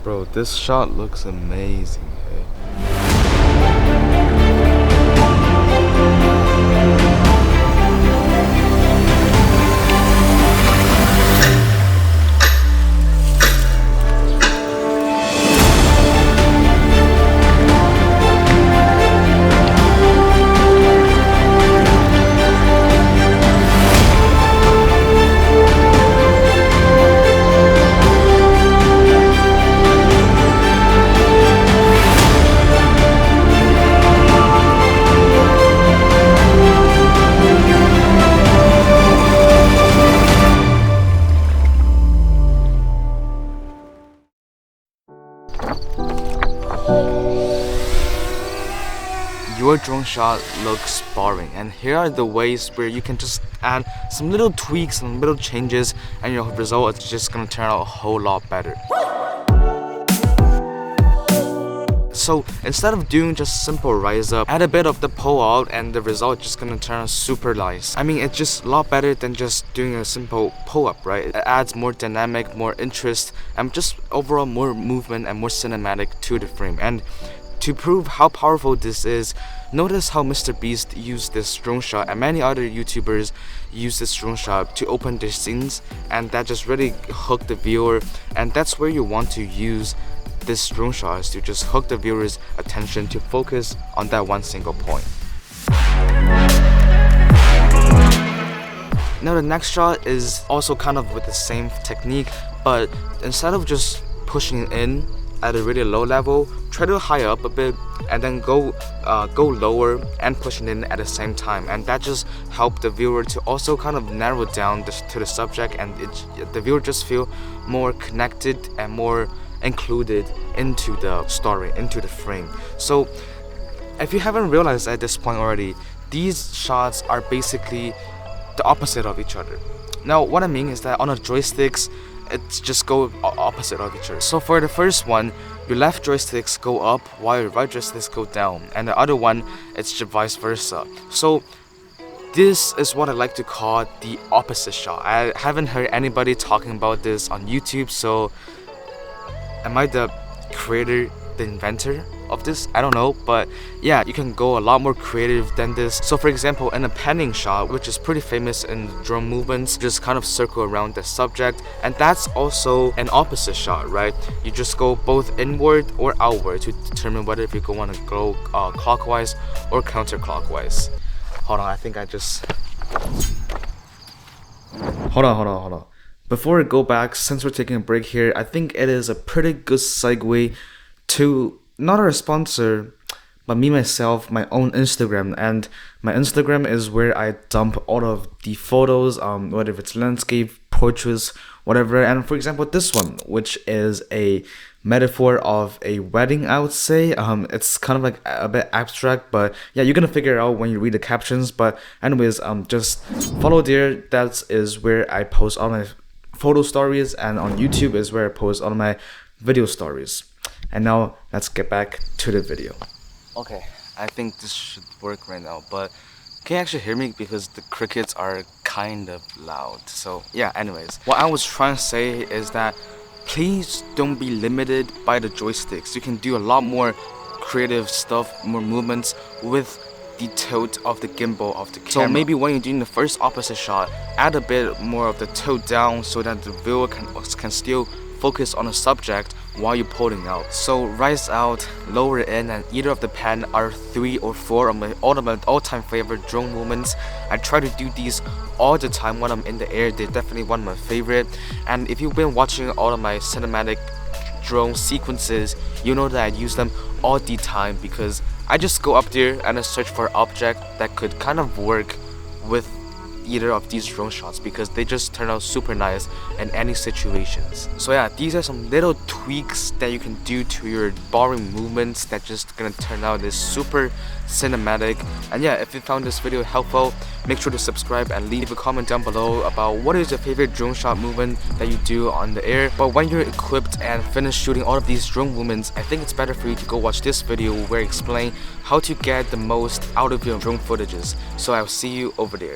Bro, this shot looks amazing, hey? Your drone shot looks boring, and here are the ways where you can just add some little tweaks and little changes, and your result is just gonna turn out a whole lot better. So instead of doing just simple rise up, add a bit of the pull out and the result just gonna turn out super nice. I mean, it's just a lot better than just doing a simple pull up, right? It adds more dynamic, more interest, and just overall more movement and more cinematic to the frame. And to prove how powerful this is, notice how Mr. Beast used this drone shot and many other YouTubers use this drone shot to open their scenes, and that just really hooked the viewer. And that's where you want to use this drone shot, is to just hook the viewer's attention to focus on that one single point. Now the next shot is also kind of with the same technique, but instead of just pushing in at a really low level, try to high up a bit and then go lower and pushing in at the same time, and that just helped the viewer to also kind of narrow down to the subject, and the viewer just feel more connected and more included into the story, into the frame. So if you haven't realized at this point already, these shots are basically the opposite of each other. Now what I mean is that on the joysticks, it's just go opposite of each other. So for the first one, your left joysticks go up while your right joysticks go down, and the other one, it's just vice versa. So this is what I like to call the opposite shot. I haven't heard anybody talking about this on YouTube, so am I the creator, the inventor of this? I don't know, but yeah, you can go a lot more creative than this. So for example, in a panning shot, which is pretty famous in drone movements, just kind of circle around the subject, and that's also an opposite shot, right? You just go both inward or outward to determine whether if you want to go clockwise or counterclockwise. Hold on, I think I just... Hold on. Before we go back, since we're taking a break here, I think it is a pretty good segue to not our sponsor, but me myself, my own Instagram. And my Instagram is where I dump all of the photos, whether if it's landscape, portraits, whatever. And for example, this one, which is a metaphor of a wedding, I would say. It's kind of like a bit abstract, but yeah, you're gonna figure it out when you read the captions. But anyways, just follow there. That is where I post all my photo stories, and on YouTube is where I post all my video stories. And now let's get back to the video. Okay, I think this should work right now, but can you actually hear me? Because the crickets are kind of loud. So yeah, anyways, what I was trying to say is that please don't be limited by the joysticks. You can do a lot more creative stuff, more movements with the tilt of the gimbal of the camera. So maybe when you're doing the first opposite shot, add a bit more of the tilt down so that the viewer can still focus on the subject while you're pulling out. So rise out, lower in, and either of the pan are 3 or 4 of my all-time favorite drone movements. I try to do these all the time when I'm in the air. They're definitely one of my favorite. And if you've been watching all of my cinematic drone sequences, you know that I use them all the time, because I just go up there and I search for an object that could kind of work with either of these drone shots, because they just turn out super nice in any situations. So yeah, these are some little tweaks that you can do to your boring movements that just gonna turn out this super cinematic. And yeah, if you found this video helpful, make sure to subscribe and leave a comment down below about what is your favorite drone shot movement that you do on the air. But when you're equipped and finished shooting all of these drone movements, I think it's better for you to go watch this video where I explain how to get the most out of your drone footages. So I'll see you over there.